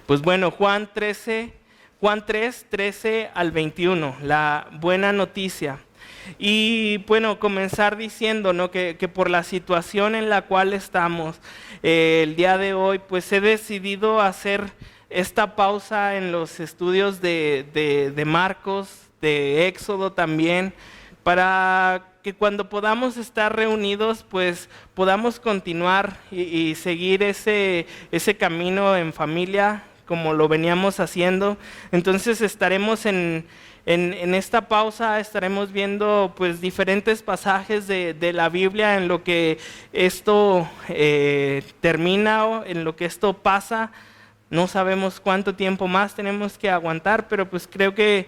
Pues bueno, Juan 3, 13 al 21, la buena noticia. Y bueno, comenzar diciendo, ¿no?, que por la situación en la cual estamos el día de hoy, pues he decidido hacer esta pausa en los estudios de Marcos, de Éxodo también, para que cuando podamos estar reunidos, pues podamos continuar y seguir ese camino en familia, como lo veníamos haciendo. Entonces estaremos en esta pausa, estaremos viendo pues diferentes pasajes de la Biblia en lo que esto termina o en lo que esto pasa. No sabemos cuánto tiempo más tenemos que aguantar, pero pues creo que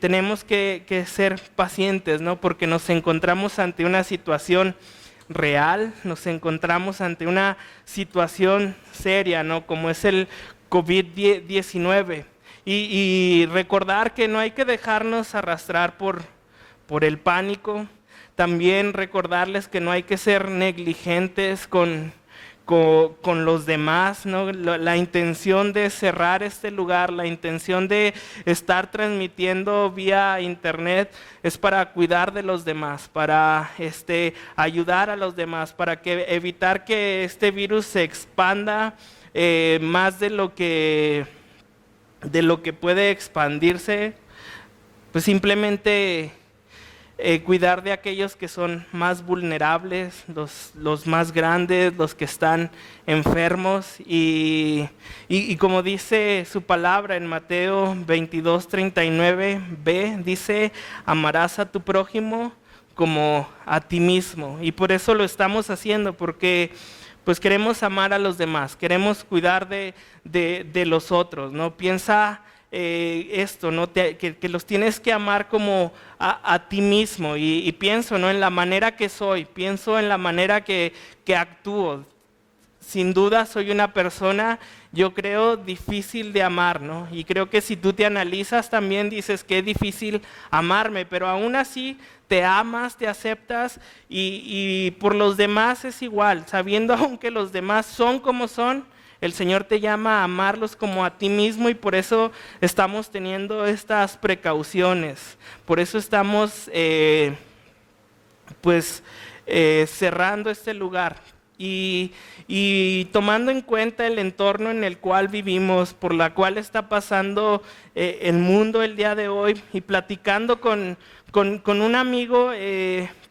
tenemos que ser pacientes, ¿no? Porque nos encontramos ante una situación real, nos encontramos ante una situación seria, ¿no?, como es el COVID-19. Y recordar que no hay que dejarnos arrastrar por el pánico. También recordarles que no hay que ser negligentes con los demás, ¿no? La intención de cerrar este lugar, la intención de estar transmitiendo vía internet es para cuidar de los demás, para ayudar a los demás, para evitar que este virus se expanda más de lo que puede expandirse. Pues simplemente cuidar de aquellos que son más vulnerables, los más grandes, los que están enfermos. Y como dice su palabra en Mateo 22:39b, dice: amarás a tu prójimo como a ti mismo. Y por eso lo estamos haciendo, porque pues queremos amar a los demás, queremos cuidar de los otros, ¿no? Piensa esto, ¿no? Que los tienes que amar como a ti mismo. Y pienso, ¿no?, en la manera que soy, pienso en la manera que actúo. Sin duda soy una persona, yo creo, difícil de amar, ¿no? Y creo que si tú te analizas también dices que es difícil amarme, pero aún así te amas, te aceptas y por los demás es igual, sabiendo aún que los demás son como son. El Señor te llama a amarlos como a ti mismo, y por eso estamos teniendo estas precauciones. Por eso estamos cerrando este lugar. Y tomando en cuenta el entorno en el cual vivimos, por la cual está pasando el mundo el día de hoy, y platicando con un amigo,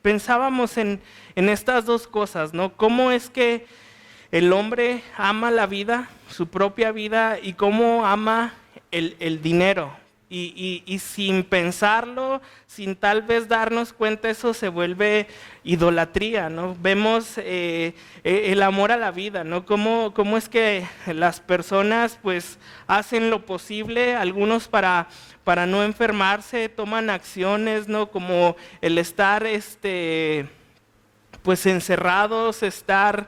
pensábamos en estas dos cosas, ¿no? ¿Cómo es que el hombre ama la vida, su propia vida, y cómo ama el dinero? Y sin pensarlo, sin tal vez darnos cuenta, eso se vuelve idolatría, ¿no? Vemos el amor a la vida, ¿no? Cómo es que las personas pues hacen lo posible, algunos para no enfermarse, toman acciones, ¿no?, como el estar pues encerrados, estar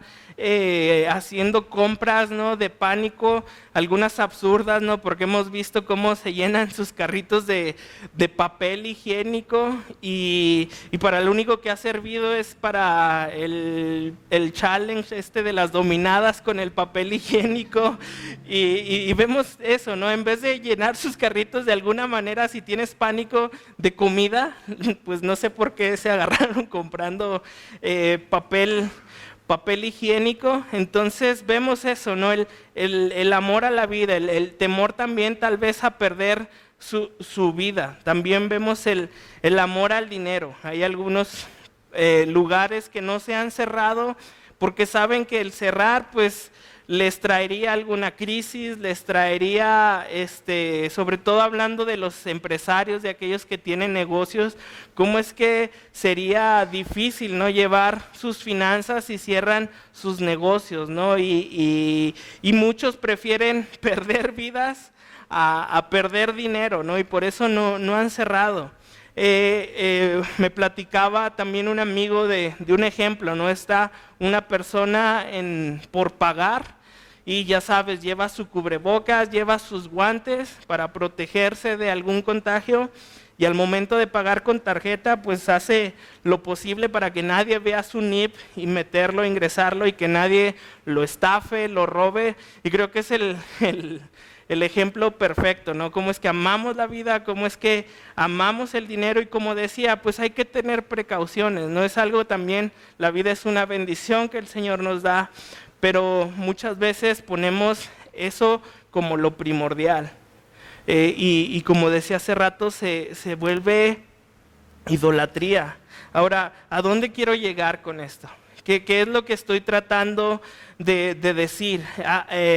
haciendo compras, ¿no?, de pánico, algunas absurdas, ¿no?, porque hemos visto cómo se llenan sus carritos de papel higiénico, y para lo único que ha servido es para el challenge de las dominadas con el papel higiénico, y vemos eso, ¿no? En vez de llenar sus carritos de alguna manera, si tienes pánico de comida, pues no sé por qué se agarraron comprando papel higiénico. Entonces vemos eso, ¿no? El amor a la vida, el temor también tal vez a perder su vida. También vemos el amor al dinero. Hay algunos lugares que no se han cerrado porque saben que el cerrar pues les traería alguna crisis, les traería, sobre todo hablando de los empresarios, de aquellos que tienen negocios, cómo es que sería difícil, ¿no?, llevar sus finanzas si cierran sus negocios, ¿no? Y muchos prefieren perder vidas a perder dinero, ¿no? Y por eso no han cerrado. Me platicaba también un amigo de un ejemplo, ¿no? Está una persona por pagar, y ya sabes, lleva su cubrebocas, lleva sus guantes para protegerse de algún contagio, y al momento de pagar con tarjeta, pues hace lo posible para que nadie vea su NIP y meterlo, ingresarlo, y que nadie lo estafe, lo robe. Y creo que es el ejemplo perfecto, ¿no? Cómo es que amamos la vida, cómo es que amamos el dinero, y como decía, pues hay que tener precauciones, ¿no? Es algo también, la vida es una bendición que el Señor nos da, pero muchas veces ponemos eso como lo primordial. Y como decía hace rato, se vuelve idolatría. Ahora, ¿a dónde quiero llegar con esto? ¿Qué es lo que estoy tratando de decir?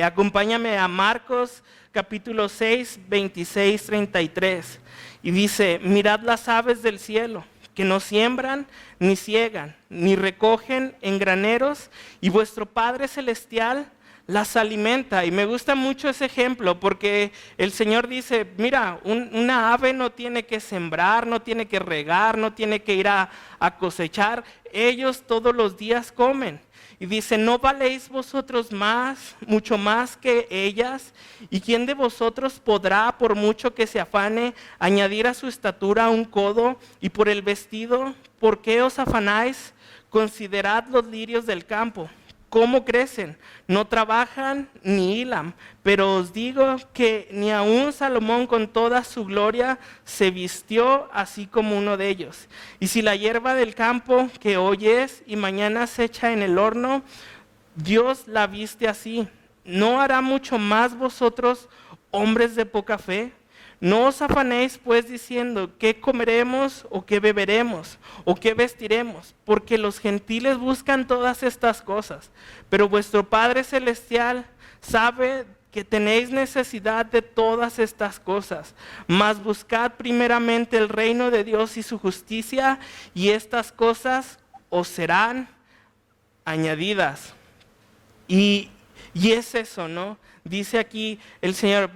Acompáñame a Marcos capítulo 6, 26, 33. Y dice, mirad las aves del cielo, que no siembran, ni ciegan, ni recogen en graneros, y vuestro Padre Celestial las alimenta. Y me gusta mucho ese ejemplo, porque el Señor dice, mira, una ave no tiene que sembrar, no tiene que regar, no tiene que ir a cosechar. Ellos todos los días comen. Y dice, ¿no valéis vosotros mucho más que ellas? ¿Y quién de vosotros podrá, por mucho que se afane, añadir a su estatura un codo? Y por el vestido, ¿por qué os afanáis? Considerad los lirios del campo, cómo crecen, no trabajan ni hilan, pero os digo que ni aun Salomón con toda su gloria se vistió así como uno de ellos. Y si la hierba del campo que hoy es y mañana se echa en el horno, Dios la viste así, ¿no hará mucho más vosotros, hombres de poca fe? No os afanéis pues diciendo, ¿qué comeremos o qué beberemos o qué vestiremos? Porque los gentiles buscan todas estas cosas, pero vuestro Padre Celestial sabe que tenéis necesidad de todas estas cosas. Mas buscad primeramente el reino de Dios y su justicia, y estas cosas os serán añadidas. Y es eso, ¿no? Dice aquí el Señor,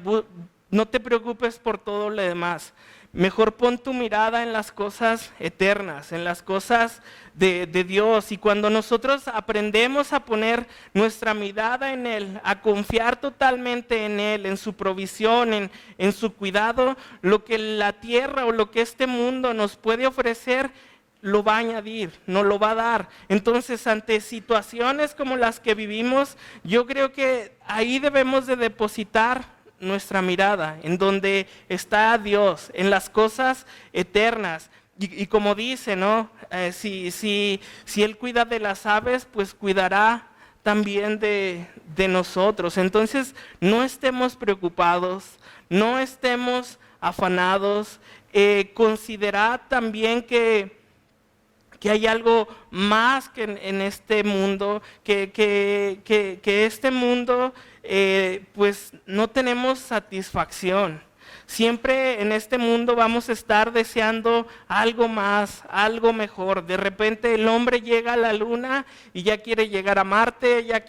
no te preocupes por todo lo demás. Mejor pon tu mirada en las cosas eternas, en las cosas de Dios. Y cuando nosotros aprendemos a poner nuestra mirada en Él, a confiar totalmente en Él, en su provisión, en su cuidado, lo que la tierra o lo que este mundo nos puede ofrecer, lo va a añadir, nos lo va a dar. Entonces, ante situaciones como las que vivimos, yo creo que ahí debemos de depositar nuestra mirada, en donde está Dios, en las cosas eternas. Y como dice, ¿no? Si Él cuida de las aves, pues cuidará también de nosotros. Entonces, no estemos preocupados, no estemos afanados. Considerad también que hay algo más que en este mundo, que este mundo, pues no tenemos satisfacción. Siempre en este mundo vamos a estar deseando algo más, algo mejor. De repente el hombre llega a la luna y ya quiere llegar a Marte, ya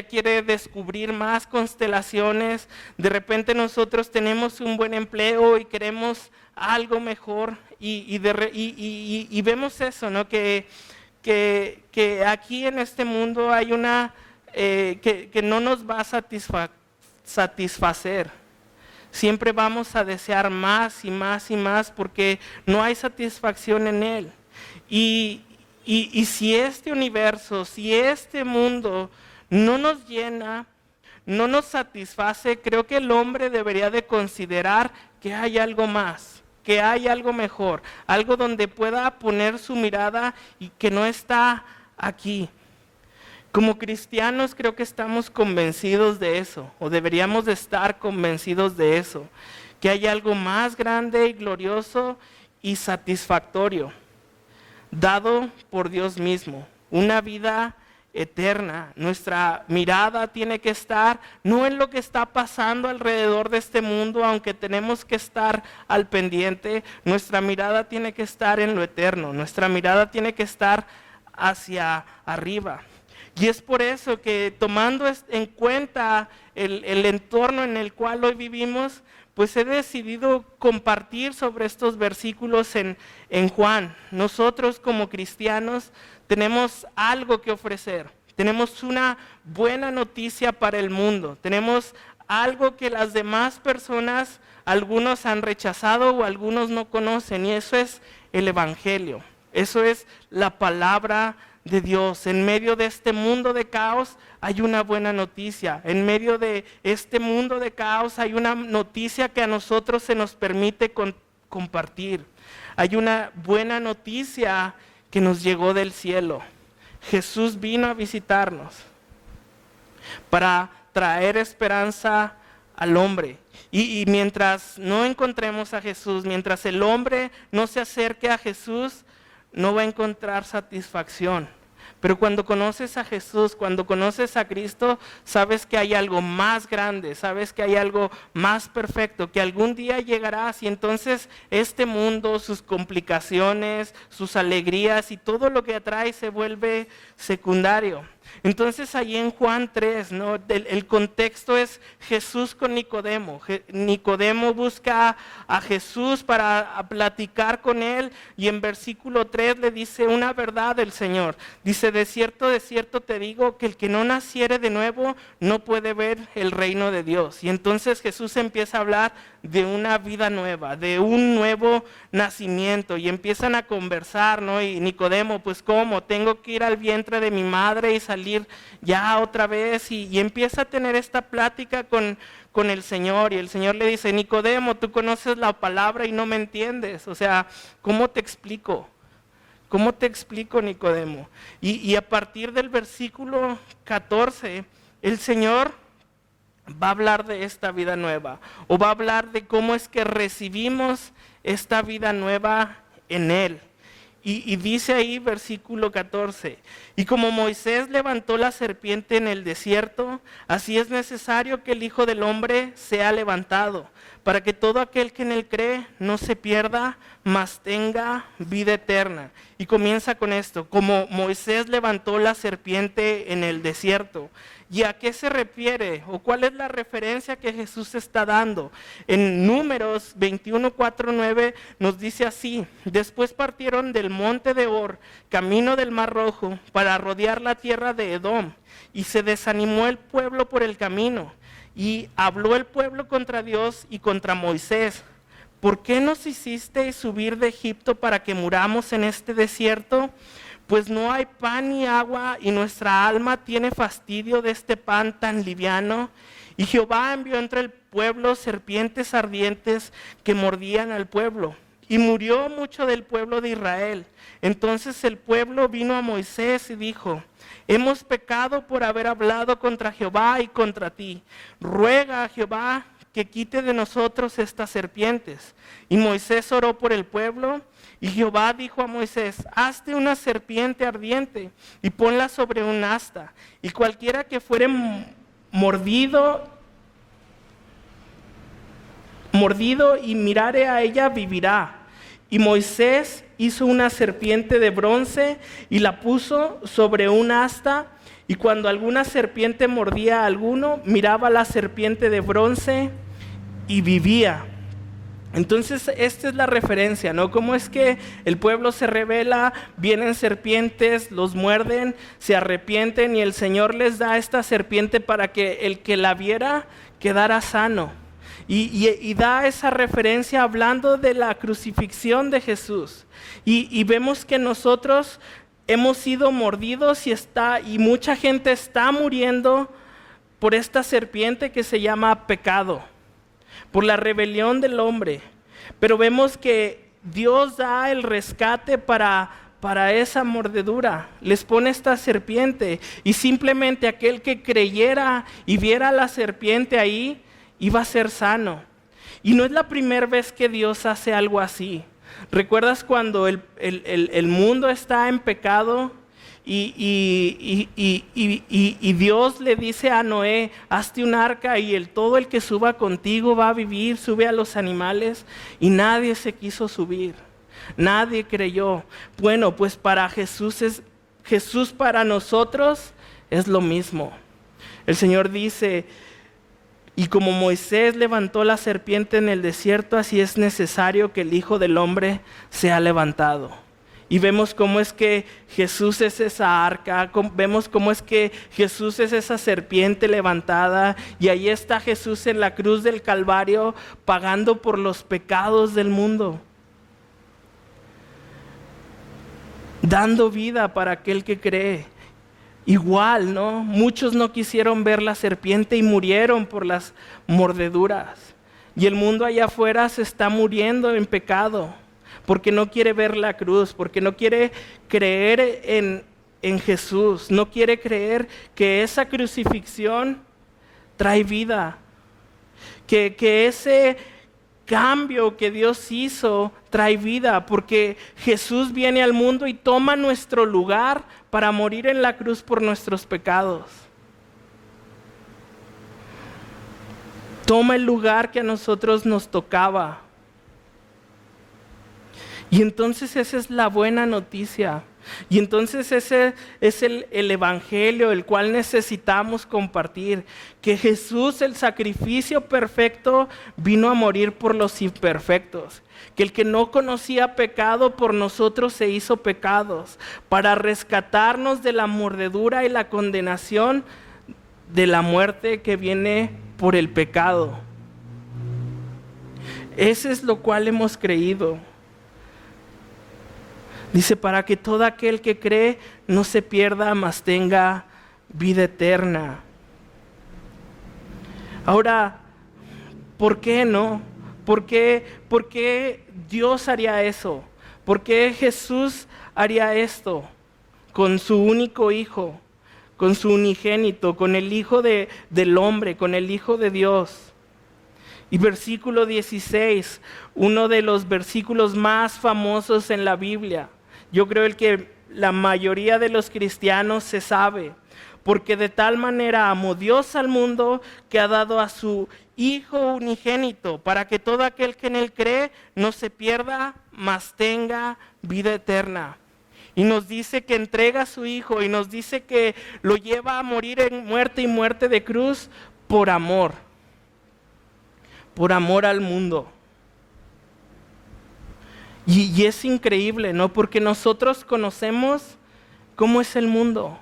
quiere descubrir más constelaciones. De repente nosotros tenemos un buen empleo y queremos algo mejor, y vemos eso, ¿no? Que aquí en este mundo hay una que no nos va a satisfacer. Siempre vamos a desear más y más y más, porque no hay satisfacción en Él. Y si este universo, si este mundo no nos llena, no nos satisface, creo que el hombre debería de considerar que hay algo más, que hay algo mejor, algo donde pueda poner su mirada y que no está aquí. Como cristianos creo que estamos convencidos de eso, o deberíamos de estar convencidos de eso, que hay algo más grande y glorioso y satisfactorio, dado por Dios mismo, una vida eterna. Nuestra mirada tiene que estar no en lo que está pasando alrededor de este mundo, aunque tenemos que estar al pendiente. Nuestra mirada tiene que estar en lo eterno, nuestra mirada tiene que estar hacia arriba. Y es por eso que, tomando en cuenta el entorno en el cual hoy vivimos, pues he decidido compartir sobre estos versículos en Juan. Nosotros como cristianos tenemos algo que ofrecer. Tenemos una buena noticia para el mundo. Tenemos algo que las demás personas, algunos han rechazado o algunos no conocen, y eso es el Evangelio. Eso es la palabra de Dios. En medio de este mundo de caos hay una buena noticia. En medio de este mundo de caos hay una noticia que a nosotros se nos permite compartir. Hay una buena noticia que nos llegó del cielo. Jesús vino a visitarnos para traer esperanza al hombre. Y mientras no encontremos a Jesús, mientras el hombre no se acerque a Jesús, no va a encontrar satisfacción. Pero cuando conoces a Jesús, cuando conoces a Cristo, sabes que hay algo más grande, sabes que hay algo más perfecto, que algún día llegarás, y entonces este mundo, sus complicaciones, sus alegrías y todo lo que atrae se vuelve secundario. Entonces ahí en Juan 3, ¿no? El contexto es Jesús con Nicodemo. Nicodemo busca a Jesús para platicar con él, y en versículo 3 le dice una verdad del Señor. Dice, de cierto te digo que el que no naciere de nuevo no puede ver el reino de Dios. Y entonces Jesús empieza a hablar de una vida nueva, de un nuevo nacimiento, y empiezan a conversar, ¿no? Y Nicodemo, pues ¿cómo? Tengo que ir al vientre de mi madre y salir ya otra vez, y empieza a tener esta plática con el Señor, y el Señor le dice, Nicodemo, tú conoces la palabra y no me entiendes, o sea, ¿cómo te explico? ¿Cómo te explico, Nicodemo? Y a partir del versículo 14, el Señor va a hablar de esta vida nueva, o va a hablar de cómo es que recibimos esta vida nueva en Él. Y dice ahí versículo 14, y como Moisés levantó la serpiente en el desierto, así es necesario que el Hijo del Hombre sea levantado, para que todo aquel que en él cree no se pierda, mas tenga vida eterna. Y comienza con esto, como Moisés levantó la serpiente en el desierto. ¿Y a qué se refiere? ¿O cuál es la referencia que Jesús está dando? En Números 21, 4, 9 nos dice así, después partieron del monte de Or, camino del Mar Rojo, para rodear la tierra de Edom, y se desanimó el pueblo por el camino, y habló el pueblo contra Dios y contra Moisés. ¿Por qué nos hiciste subir de Egipto para que muramos en este desierto? Pues no hay pan ni agua, y nuestra alma tiene fastidio de este pan tan liviano. Y Jehová envió entre el pueblo serpientes ardientes que mordían al pueblo, y murió mucho del pueblo de Israel. Entonces el pueblo vino a Moisés y dijo, hemos pecado por haber hablado contra Jehová y contra ti. Ruega a Jehová que quite de nosotros estas serpientes. Y Moisés oró por el pueblo, y Jehová dijo a Moisés, hazte una serpiente ardiente y ponla sobre un asta, y cualquiera que fuere mordido y mirare a ella vivirá. Y Moisés hizo una serpiente de bronce y la puso sobre un asta, y cuando alguna serpiente mordía a alguno, miraba la serpiente de bronce y vivía. Entonces esta es la referencia, ¿no? Cómo es que el pueblo se rebela, vienen serpientes, los muerden, se arrepienten, y el Señor les da esta serpiente para que el que la viera quedara sano. Y da esa referencia hablando de la crucifixión de Jesús. Y vemos que nosotros hemos sido mordidos, y mucha gente está muriendo por esta serpiente que se llama pecado, por la rebelión del hombre. Pero vemos que Dios da el rescate para esa mordedura. Les pone esta serpiente, y simplemente aquel que creyera y viera la serpiente ahí iba a ser sano. Y no es la primera vez que Dios hace algo así. ¿Recuerdas cuando el mundo está en pecado? Y Dios le dice a Noé, hazte un arca, y todo el que suba contigo va a vivir, sube a los animales, y nadie se quiso subir, nadie creyó. Bueno, pues para Jesús para nosotros es lo mismo. El Señor dice, y como Moisés levantó la serpiente en el desierto, así es necesario que el Hijo del Hombre sea levantado. Y vemos cómo es que Jesús es esa arca, vemos cómo es que Jesús es esa serpiente levantada, y ahí está Jesús en la cruz del Calvario pagando por los pecados del mundo, dando vida para aquel que cree. Igual, ¿no? Muchos no quisieron ver la serpiente y murieron por las mordeduras. Y el mundo allá afuera se está muriendo en pecado, porque no quiere ver la cruz, porque no quiere creer en Jesús, no quiere creer que esa crucifixión trae vida, que ese cambio que Dios hizo trae vida, porque Jesús viene al mundo y toma nuestro lugar para morir en la cruz por nuestros pecados. Toma el lugar que a nosotros nos tocaba. Y entonces esa es la buena noticia. Y entonces ese es el evangelio el cual necesitamos compartir. Que Jesús, el sacrificio perfecto, vino a morir por los imperfectos. Que el que no conocía pecado por nosotros se hizo pecados, para rescatarnos de la mordedura y la condenación de la muerte que viene por el pecado. Ese es lo cual hemos creído. Dice, para que todo aquel que cree no se pierda, mas tenga vida eterna. Ahora, ¿por qué no? ¿Por qué Dios haría eso? ¿Por qué Jesús haría esto con su único hijo, con su unigénito, con el Hijo del hombre, con el Hijo de Dios? Y versículo 16, uno de los versículos más famosos en la Biblia. Yo creo el que la mayoría de los cristianos se sabe. Porque de tal manera amó Dios al mundo que ha dado a su Hijo unigénito, para que todo aquel que en él cree no se pierda, mas tenga vida eterna. Y nos dice que entrega a su Hijo, y nos dice que lo lleva a morir en muerte y muerte de cruz por amor al mundo. Y es increíble, ¿no? Porque nosotros conocemos cómo es el mundo,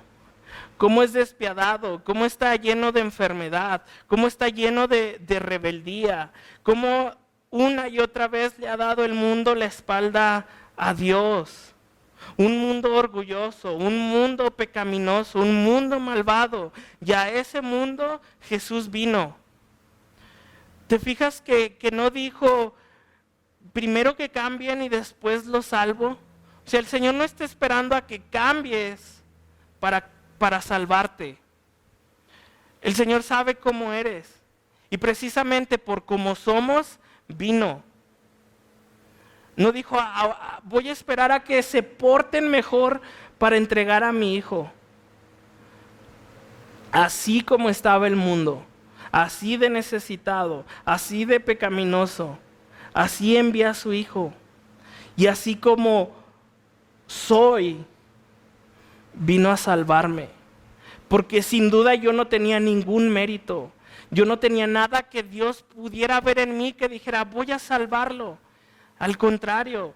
cómo es despiadado, cómo está lleno de enfermedad, cómo está lleno de rebeldía, cómo una y otra vez le ha dado el mundo la espalda a Dios. Un mundo orgulloso, un mundo pecaminoso, un mundo malvado. Y a ese mundo Jesús vino. ¿Te fijas que no dijo primero que cambien y después los salvo? O sea, el Señor no está esperando a que cambies para salvarte. El Señor sabe cómo eres. Y precisamente por cómo somos, vino. No dijo, voy a esperar a que se porten mejor para entregar a mi hijo. Así como estaba el mundo, así de necesitado, así de pecaminoso, así envía a su hijo. Y así como soy, vino a salvarme. Porque sin duda yo no tenía ningún mérito. Yo no tenía nada que Dios pudiera ver en mí que dijera, voy a salvarlo. Al contrario,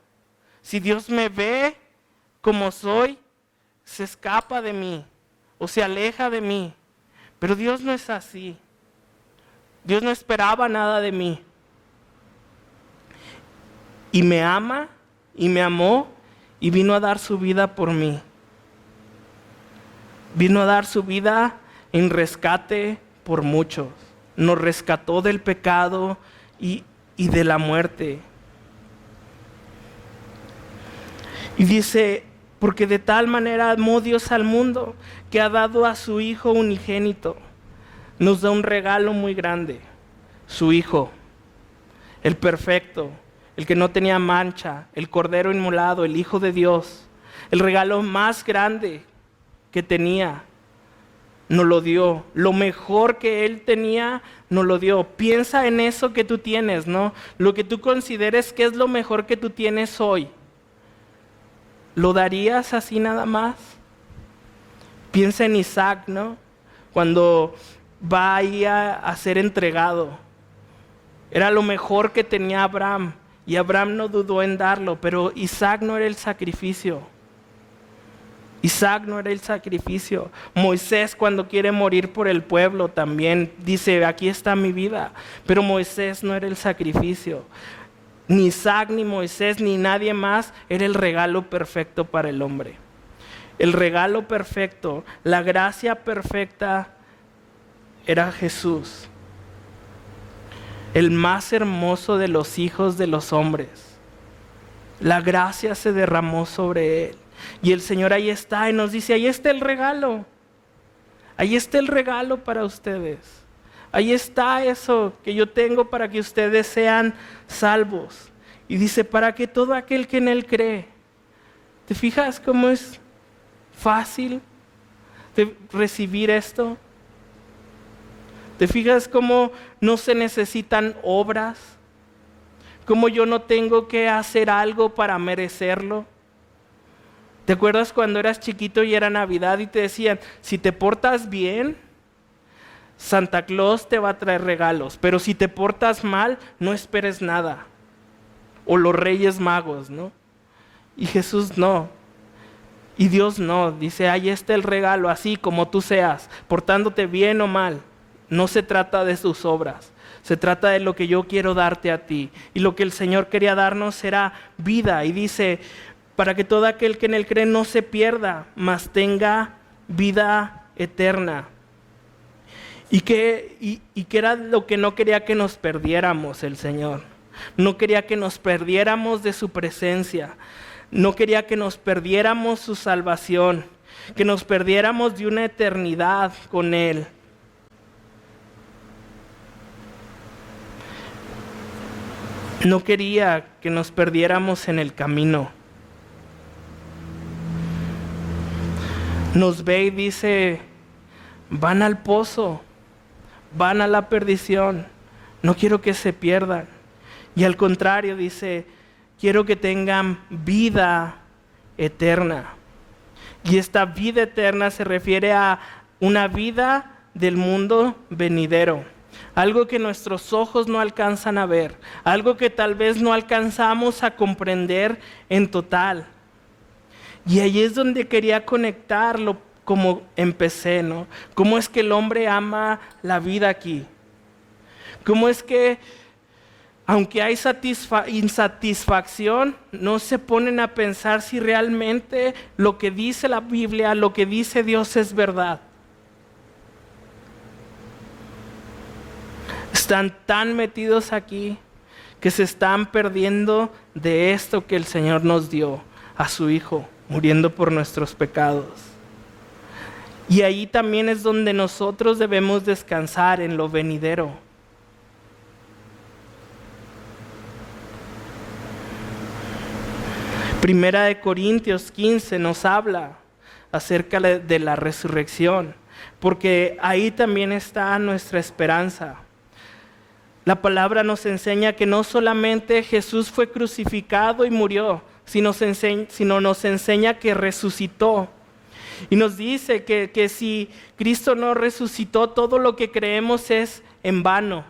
si Dios me ve como soy, se escapa de mí o se aleja de mí. Pero Dios no es así. Dios no esperaba nada de mí. Y me ama y me amó y vino a dar su vida por mí. Vino a dar su vida en rescate por muchos. Nos rescató del pecado y de la muerte. Y dice, porque de tal manera amó Dios al mundo que ha dado a su Hijo unigénito. Nos da un regalo muy grande, su Hijo, el perfecto, el que no tenía mancha, el Cordero inmolado, el Hijo de Dios. El regalo más grande que tenía, nos lo dio. Lo mejor que Él tenía, nos lo dio. Piensa en eso que tú tienes, ¿no? Lo que tú consideres que es lo mejor que tú tienes hoy. ¿Lo darías así nada más? Piensa en Isaac, ¿no? Cuando va ahí a ser entregado. Era lo mejor que tenía Abraham. y Abraham no dudó en darlo, pero Isaac no era el sacrificio. Isaac no era el sacrificio. Moisés, cuando quiere morir por el pueblo, también dice, aquí está mi vida. Pero Moisés no era el sacrificio. Ni Isaac, ni Moisés, ni nadie más era el regalo perfecto para el hombre. El regalo perfecto, la gracia perfecta era Jesús, el más hermoso de los hijos de los hombres. La gracia se derramó sobre él. Y el Señor ahí está y nos dice, ahí está el regalo. Ahí está el regalo para ustedes. Ahí está eso que yo tengo para que ustedes sean salvos. Y dice, para que todo aquel que en Él cree. ¿Te fijas cómo es fácil de recibir esto? ¿Te fijas cómo no se necesitan obras? ¿Cómo yo no tengo que hacer algo para merecerlo? ¿Te acuerdas cuando eras chiquito y era Navidad y te decían, si te portas bien, Santa Claus te va a traer regalos, pero si te portas mal, no esperes nada? O los Reyes Magos, ¿no? Y Jesús no. Y Dios no. Dice, ahí está el regalo, así como tú seas, portándote bien o mal. No se trata de tus obras. Se trata de lo que yo quiero darte a ti. Y lo que el Señor quería darnos será vida. Y dice, para que todo aquel que en Él cree no se pierda, mas tenga vida eterna. Y que era lo que no quería que nos perdiéramos el Señor. No quería que nos perdiéramos de su presencia. No quería que nos perdiéramos su salvación. Que nos perdiéramos de una eternidad con Él. No quería que nos perdiéramos en el camino. Nos ve y dice, van al pozo, van a la perdición, no quiero que se pierdan. Y al contrario dice, quiero que tengan vida eterna. Y esta vida eterna se refiere a una vida del mundo venidero. Algo que nuestros ojos no alcanzan a ver, algo que tal vez no alcanzamos a comprender en total. Y ahí es donde quería conectarlo como empecé, ¿no? ¿Cómo es que el hombre ama la vida aquí? ¿Cómo es que, aunque hay insatisfacción, no se ponen a pensar si realmente lo que dice la Biblia, lo que dice Dios es verdad? Están tan metidos aquí que se están perdiendo de esto que el Señor nos dio a su Hijo, muriendo por nuestros pecados. Y ahí también es donde nosotros debemos descansar, en lo venidero. Primera de Corintios 15 nos habla acerca de la resurrección, porque ahí también está nuestra esperanza. La palabra nos enseña que no solamente Jesús fue crucificado y murió, sino nos enseña que resucitó. Y nos dice que si Cristo no resucitó, todo lo que creemos es en vano.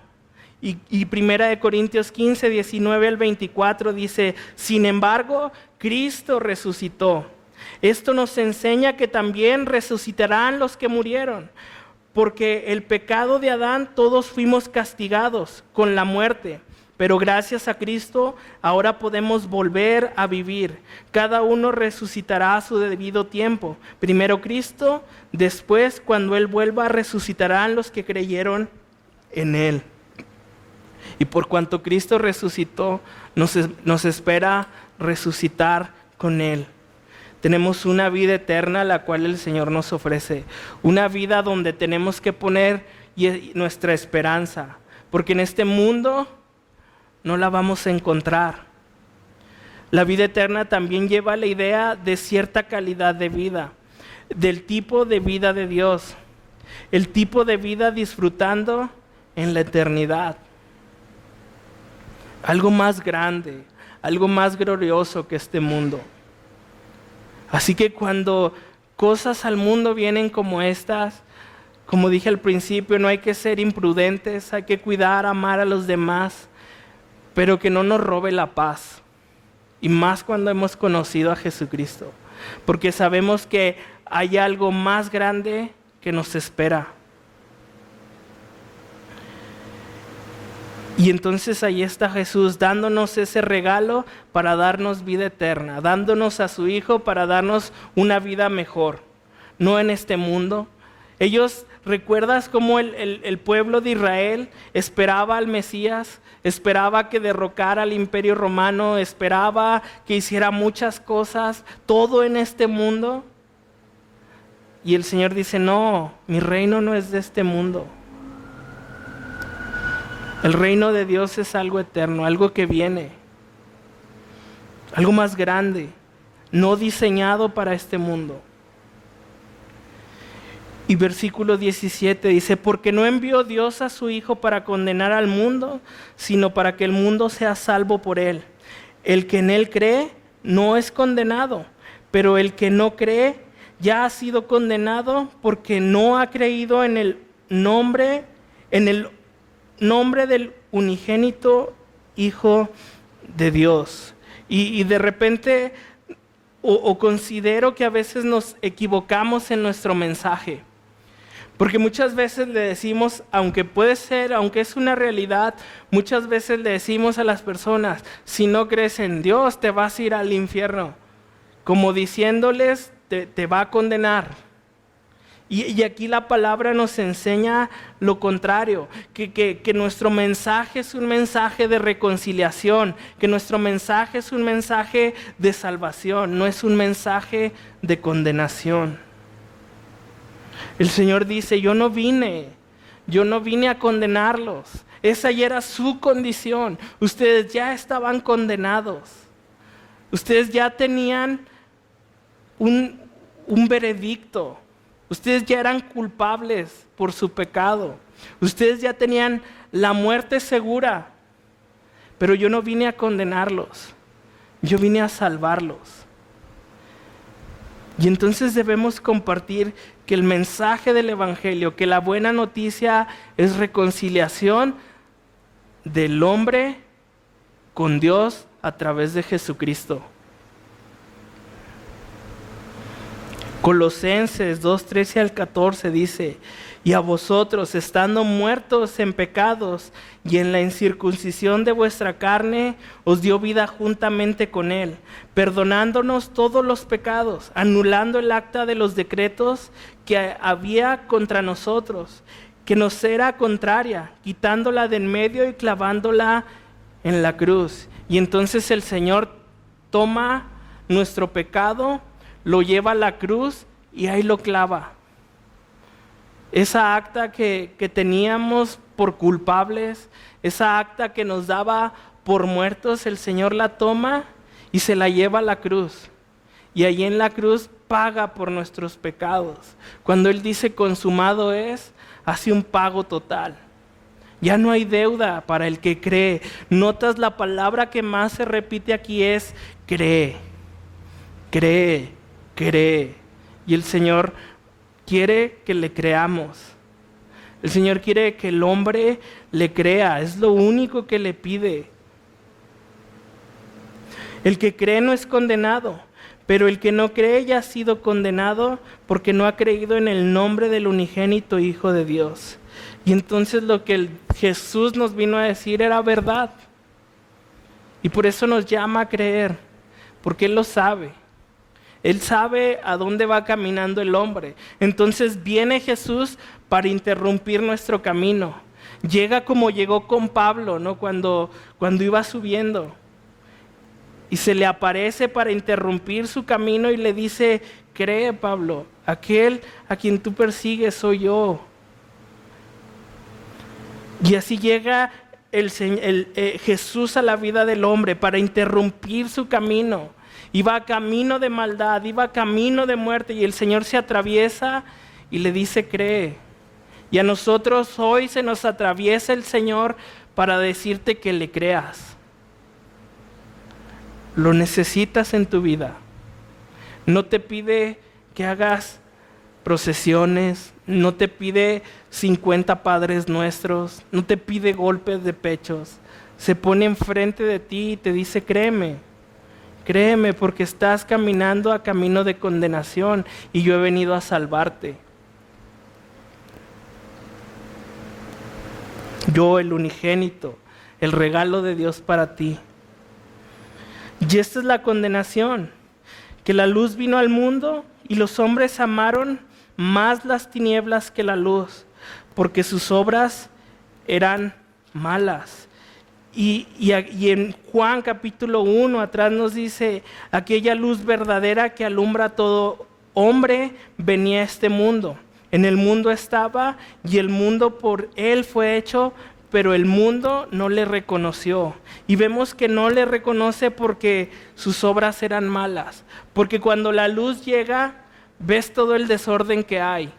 Y Primera de Corintios 15, 19 al 24 dice, sin embargo, Cristo resucitó. Esto nos enseña que también resucitarán los que murieron. Porque el pecado de Adán todos fuimos castigados con la muerte, pero gracias a Cristo ahora podemos volver a vivir. Cada uno resucitará a su debido tiempo. Primero Cristo, después cuando Él vuelva resucitarán los que creyeron en Él. Y por cuanto Cristo resucitó, nos espera resucitar con Él. Tenemos una vida eterna la cual el Señor nos ofrece. Una vida donde tenemos que poner nuestra esperanza. Porque en este mundo no la vamos a encontrar. La vida eterna también lleva la idea de cierta calidad de vida. Del tipo de vida de Dios. El tipo de vida disfrutando en la eternidad. Algo más grande, algo más glorioso que este mundo. Así que cuando cosas al mundo vienen como estas, como dije al principio, no hay que ser imprudentes, hay que cuidar, amar a los demás, pero que no nos robe la paz. Y más cuando hemos conocido a Jesucristo, porque sabemos que hay algo más grande que nos espera. Y entonces ahí está Jesús dándonos ese regalo para darnos vida eterna, dándonos a su Hijo para darnos una vida mejor, no en este mundo. Ellos, ¿recuerdas cómo el pueblo de Israel esperaba al Mesías? Esperaba que derrocara al Imperio Romano, esperaba que hiciera muchas cosas, todo en este mundo. Y el Señor dice, no, mi reino no es de este mundo. El reino de Dios es algo eterno, algo que viene, algo más grande, no diseñado para este mundo. Y versículo 17 dice, porque no envió Dios a su Hijo para condenar al mundo, sino para que el mundo sea salvo por él. El que en él cree no es condenado, pero el que no cree ya ha sido condenado porque no ha creído en el nombre del unigénito Hijo de Dios. Y de repente, o considero que a veces nos equivocamos en nuestro mensaje. Porque muchas veces le decimos, aunque puede ser, aunque es una realidad, muchas veces le decimos a las personas, si no crees en Dios, te vas a ir al infierno. Como diciéndoles, te va a condenar. Y aquí la palabra nos enseña lo contrario, que nuestro mensaje es un mensaje de reconciliación, que nuestro mensaje es un mensaje de salvación, no es un mensaje de condenación. El Señor dice, yo no vine a condenarlos. Esa ya era su condición. Ustedes ya estaban condenados. Ustedes ya tenían un veredicto. Ustedes ya eran culpables por su pecado. Ustedes ya tenían la muerte segura. Pero yo no vine a condenarlos. Yo vine a salvarlos. Y entonces debemos compartir que el mensaje del Evangelio, que la buena noticia es reconciliación del hombre con Dios a través de Jesucristo. Colosenses 2:13 al 14 dice, y a vosotros, estando muertos en pecados y en la incircuncisión de vuestra carne, os dio vida juntamente con él, perdonándonos todos los pecados, anulando el acta de los decretos que había contra nosotros, que nos era contraria, quitándola de en medio y clavándola en la cruz. Y entonces el Señor toma nuestro pecado, lo lleva a la cruz y ahí lo clava. Esa acta que teníamos por culpables, esa acta que nos daba por muertos, el Señor la toma y se la lleva a la cruz. Y ahí en la cruz paga por nuestros pecados. Cuando Él dice consumado es, hace un pago total. Ya no hay deuda para el que cree. Notas la palabra que más se repite aquí es cree, cree, cree. Y el Señor quiere que le creamos. El Señor quiere que el hombre le crea. Es lo único que le pide. El que cree no es condenado, pero el que no cree ya ha sido condenado porque no ha creído en el nombre del unigénito Hijo de Dios. Y entonces lo que Jesús nos vino a decir era verdad. Y por eso nos llama a creer, porque Él lo sabe. Él sabe a dónde va caminando el hombre. Entonces viene Jesús para interrumpir nuestro camino. Llega como llegó con Pablo, ¿no? Cuando iba subiendo. Y se le aparece para interrumpir su camino y le dice, cree Pablo, aquel a quien tú persigues soy yo. Y así llega Jesús a la vida del hombre para interrumpir su camino. Iba camino de maldad, iba camino de muerte y el Señor se atraviesa y le dice cree. Y a nosotros hoy se nos atraviesa el Señor para decirte que le creas. Lo necesitas en tu vida. No te pide que hagas procesiones, no te pide 50 Padres Nuestros, no te pide golpes de pechos. se pone enfrente de ti y te dice, créeme, créeme, porque estás caminando a camino de condenación y yo he venido a salvarte. Yo, el unigénito, el regalo de Dios para ti. Y esta es la condenación, que la luz vino al mundo y los hombres amaron más las tinieblas que la luz, porque sus obras eran malas. Y en Juan capítulo 1 atrás nos dice, aquella luz verdadera que alumbra a todo hombre venía a este mundo. En el mundo estaba y el mundo por él fue hecho, pero el mundo no le reconoció. Y vemos que no le reconoce porque sus obras eran malas. Porque cuando la luz llega, ves todo el desorden que hay.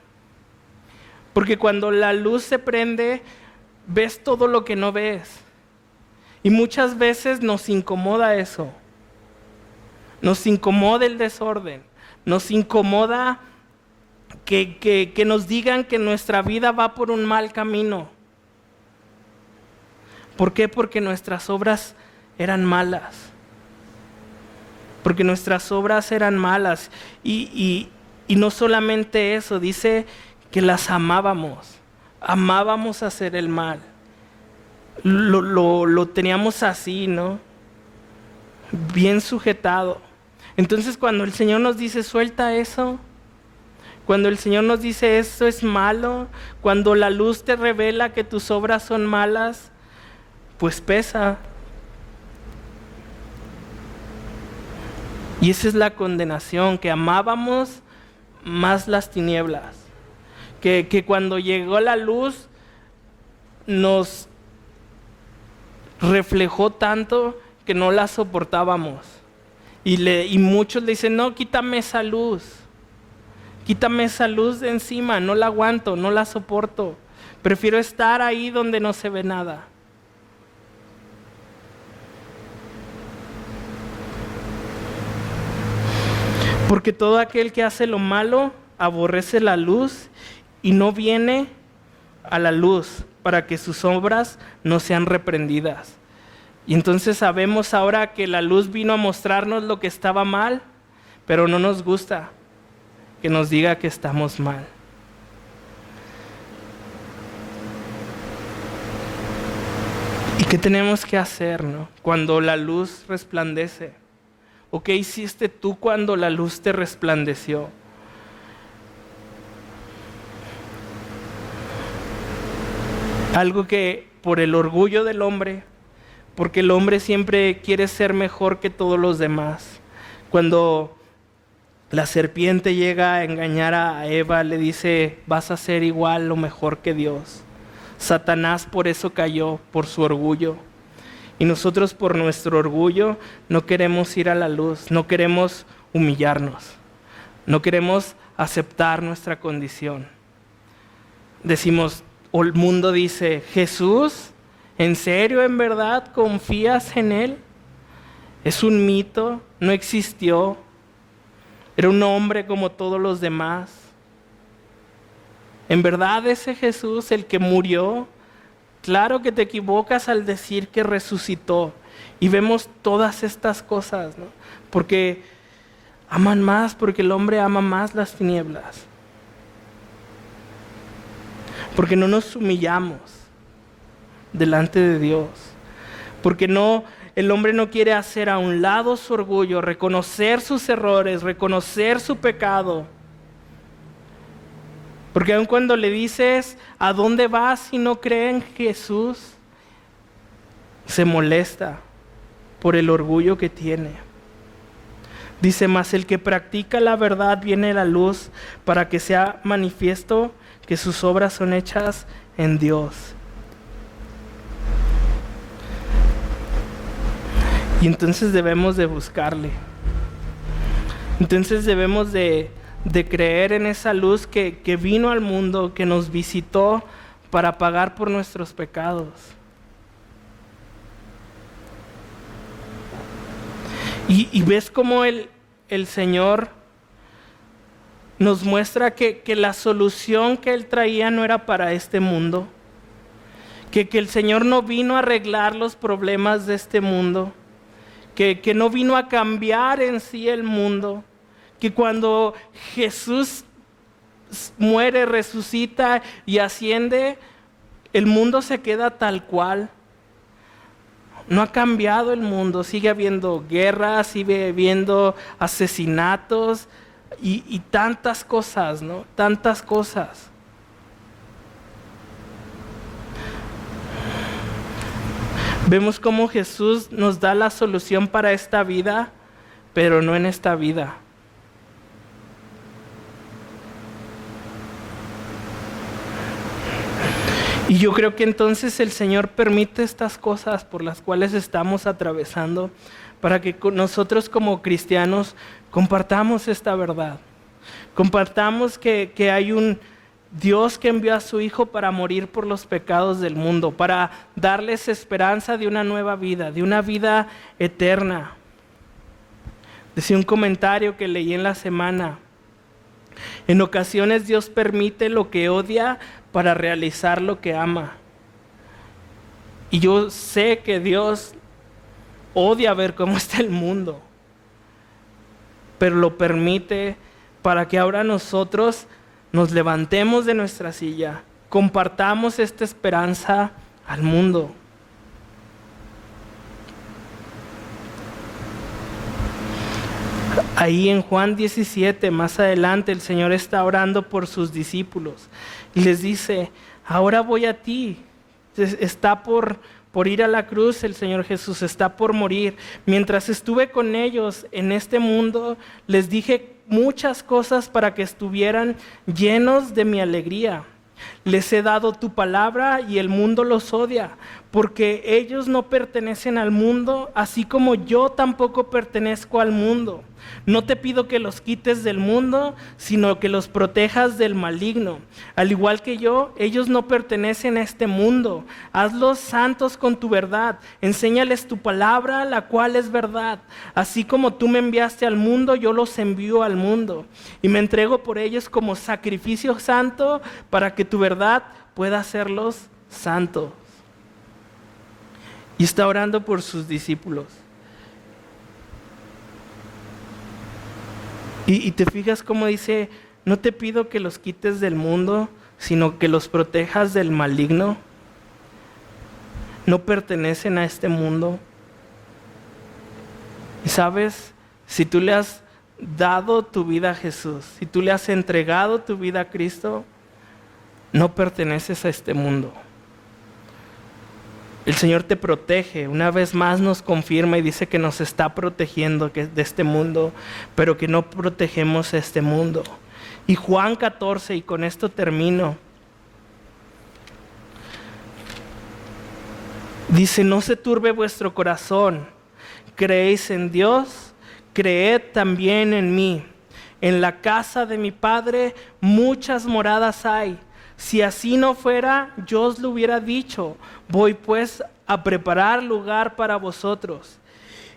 Porque cuando la luz se prende, ves todo lo que no ves. Y muchas veces nos incomoda eso. Nos incomoda el desorden. Nos incomoda que nos digan que nuestra vida va por un mal camino. ¿Por qué? Porque nuestras obras eran malas. Porque nuestras obras eran malas. Y no solamente eso, dice que las amábamos. Amábamos hacer el mal. Lo teníamos así, ¿no? Bien sujetado. Entonces cuando el Señor nos dice, suelta eso. Cuando el Señor nos dice, eso es malo. Cuando la luz te revela que tus obras son malas, pues pesa. Y esa es la condenación, que amábamos más las tinieblas. Que cuando llegó la luz nos reflejó tanto que no la soportábamos. Y muchos le dicen, no, quítame esa luz. Quítame esa luz de encima, no la aguanto, no la soporto. Prefiero estar ahí donde no se ve nada. Porque todo aquel que hace lo malo aborrece la luz y no viene a la luz para que sus obras no sean reprendidas. Y entonces sabemos ahora que la luz vino a mostrarnos lo que estaba mal, pero no nos gusta que nos diga que estamos mal. ¿Y qué tenemos que hacer, no? Cuando la luz resplandece? ¿O qué hiciste tú cuando la luz te resplandeció? Algo que por el orgullo del hombre, porque el hombre siempre quiere ser mejor que todos los demás. Cuando la serpiente llega a engañar a Eva, le dice, vas a ser igual o mejor que Dios. Satanás por eso cayó, por su orgullo. Y nosotros por nuestro orgullo no queremos ir a la luz, no queremos humillarnos, no queremos aceptar nuestra condición. Decimos, o el mundo dice, Jesús, ¿en serio, en verdad, confías en Él? Es un mito, no existió, era un hombre como todos los demás. ¿En verdad ese Jesús, el que murió? Claro que te equivocas al decir que resucitó. Y vemos todas estas cosas, ¿no? Porque aman más, porque el hombre ama más las tinieblas. Porque no nos humillamos delante de Dios. Porque el hombre no quiere hacer a un lado su orgullo, reconocer sus errores, reconocer su pecado. Porque aun cuando le dices, ¿a dónde vas si no cree en Jesús? Se molesta por el orgullo que tiene. Dice, mas el que practica la verdad viene a la luz para que sea manifiesto que sus obras son hechas en Dios. Y entonces debemos de buscarle. Entonces debemos de creer en esa luz que vino al mundo, que nos visitó para pagar por nuestros pecados. Y ves cómo el Señor nos muestra que la solución que Él traía no era para este mundo, que el Señor no vino a arreglar los problemas de este mundo, que no vino a cambiar en sí el mundo, que cuando Jesús muere, resucita y asciende, el mundo se queda tal cual. No ha cambiado el mundo, sigue habiendo guerras, sigue habiendo asesinatos y tantas cosas, ¿no? Tantas cosas. Vemos cómo Jesús nos da la solución para esta vida, pero no en esta vida. Y yo creo que entonces el Señor permite estas cosas por las cuales estamos atravesando para que nosotros como cristianos compartamos esta verdad. Compartamos que hay un Dios que envió a su Hijo para morir por los pecados del mundo, para darles esperanza de una nueva vida, de una vida eterna. Decía un comentario que leí en la semana: en ocasiones Dios permite lo que odia para realizar lo que ama. Y yo sé que Dios odia ver cómo está el mundo, pero lo permite para que ahora nosotros nos levantemos de nuestra silla, compartamos esta esperanza al mundo. Ahí en Juan 17, más adelante, el Señor está orando por sus discípulos y les dice: ahora voy a ti. Está por ir a la cruz, el Señor Jesús está por morir. Mientras estuve con ellos en este mundo, les dije muchas cosas para que estuvieran llenos de mi alegría. Les he dado tu palabra y el mundo los odia, porque ellos no pertenecen al mundo, así como yo tampoco pertenezco al mundo. No te pido que los quites del mundo, sino que los protejas del maligno. Al igual que yo, ellos no pertenecen a este mundo. Hazlos santos con tu verdad. Enséñales tu palabra, la cual es verdad. Así como tú me enviaste al mundo, yo los envío al mundo. Y me entrego por ellos como sacrificio santo, para que tu verdad pueda hacerlos santos. Y está orando por sus discípulos. Y te fijas cómo dice: no te pido que los quites del mundo, sino que los protejas del maligno. No pertenecen a este mundo. Y sabes, si tú le has dado tu vida a Jesús, si tú le has entregado tu vida a Cristo, no perteneces a este mundo. El Señor te protege, una vez más nos confirma y dice que nos está protegiendo de este mundo, pero que no protegemos este mundo. Y Juan 14, y con esto termino, dice: no se turbe vuestro corazón, creéis en Dios, creed también en mí. En la casa de mi Padre muchas moradas hay. Si así no fuera, yo os lo hubiera dicho. Voy pues a preparar lugar para vosotros.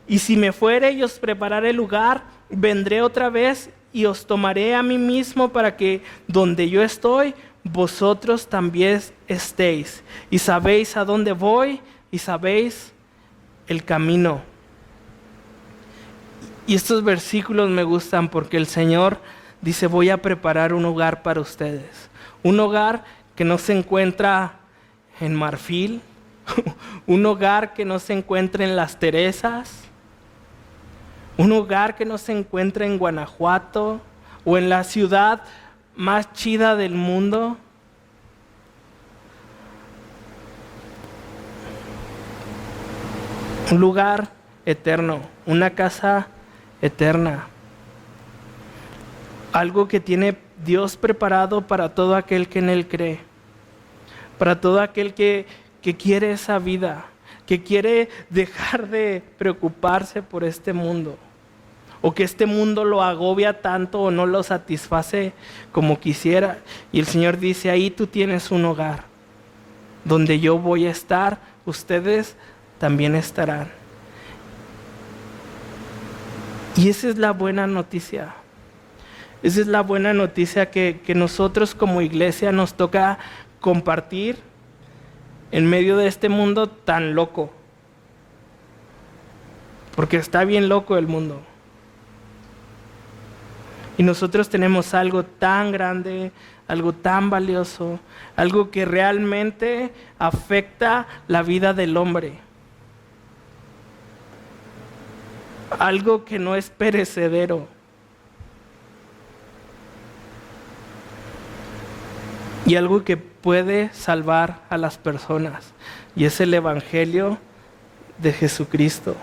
Y si me fuere y os prepararé lugar, vendré otra vez y os tomaré a mí mismo, para que donde yo estoy, vosotros también estéis. Y sabéis a dónde voy y sabéis el camino. Y estos versículos me gustan porque el Señor dice: voy a preparar un hogar para ustedes. Un hogar que no se encuentra en Marfil, un hogar que no se encuentra en Las Teresas, un hogar que no se encuentra en Guanajuato o en la ciudad más chida del mundo. Un lugar eterno, una casa eterna. Algo que tiene Dios preparado para todo aquel que en Él cree. Para todo aquel que quiere esa vida, que quiere dejar de preocuparse por este mundo. O que este mundo lo agobia tanto o no lo satisface como quisiera. Y el Señor dice: ahí tú tienes un hogar. Donde yo voy a estar, ustedes también estarán. Y esa es la buena noticia. Esa es la buena noticia que nosotros como iglesia nos toca compartir en medio de este mundo tan loco. Porque está bien loco el mundo. Y nosotros tenemos algo tan grande, algo tan valioso, algo que realmente afecta la vida del hombre. Algo que no es perecedero. Y algo que puede salvar a las personas. Y es el Evangelio de Jesucristo.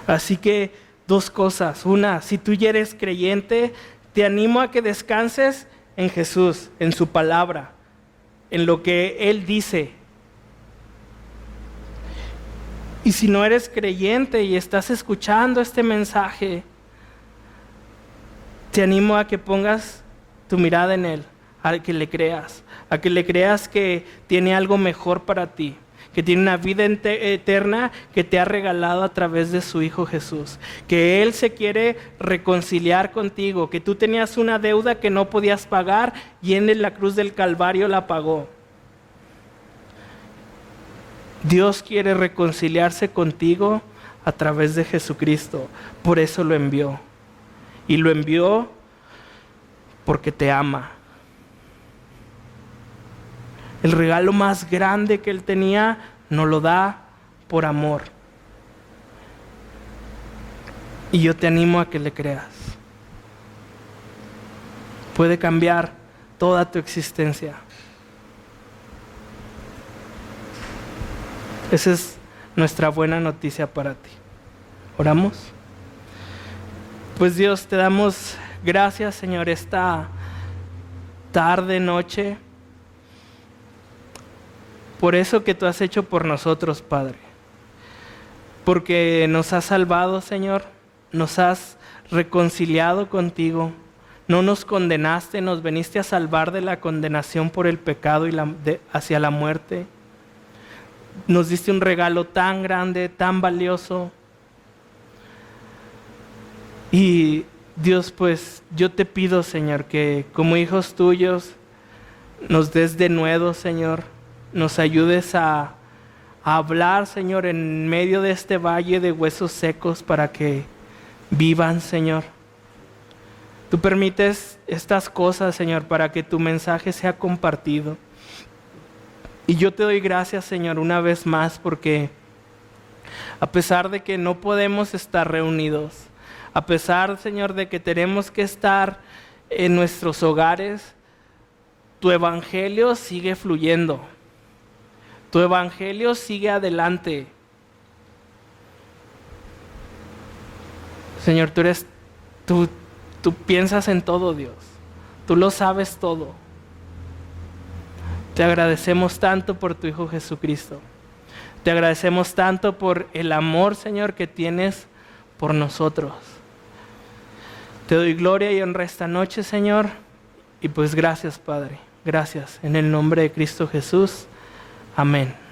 Así que 2 cosas. Una, si tú ya eres creyente, te animo a que descanses en Jesús, en su palabra, en lo que Él dice. Y si no eres creyente y estás escuchando este mensaje, te animo a que pongas tu mirada en Él, a que le creas que tiene algo mejor para ti, que tiene una vida eterna que te ha regalado a través de su Hijo Jesús, que Él se quiere reconciliar contigo, que tú tenías una deuda que no podías pagar y en la cruz del Calvario la pagó. Dios quiere reconciliarse contigo a través de Jesucristo, por eso lo envió. Y lo envió porque te ama. El regalo más grande que Él tenía nos lo da por amor. Y yo te animo a que le creas. Puede cambiar toda tu existencia. Esa es nuestra buena noticia para ti. ¿Oramos? Pues Dios, te damos gracias, Señor, esta tarde, noche, por eso que tú has hecho por nosotros, Padre. Porque nos has salvado, Señor, nos has reconciliado contigo, no nos condenaste, nos viniste a salvar de la condenación por el pecado y hacia la muerte. Nos diste un regalo tan grande, tan valioso. Y Dios, pues yo te pido, Señor, que como hijos tuyos nos des de nuevo, Señor, nos ayudes a hablar, Señor, en medio de este valle de huesos secos para que vivan, Señor. Tú permites estas cosas, Señor, para que tu mensaje sea compartido. Y yo te doy gracias, Señor, una vez más, porque a pesar de que no podemos estar reunidos, a pesar, Señor, de que tenemos que estar en nuestros hogares, tu evangelio sigue fluyendo. Tu evangelio sigue adelante. Señor, tú piensas en todo, Dios. Tú lo sabes todo. Te agradecemos tanto por tu Hijo Jesucristo. Te agradecemos tanto por el amor, Señor, que tienes por nosotros. Te doy gloria y honra esta noche, Señor. Y pues gracias, Padre. Gracias. En el nombre de Cristo Jesús. Amén.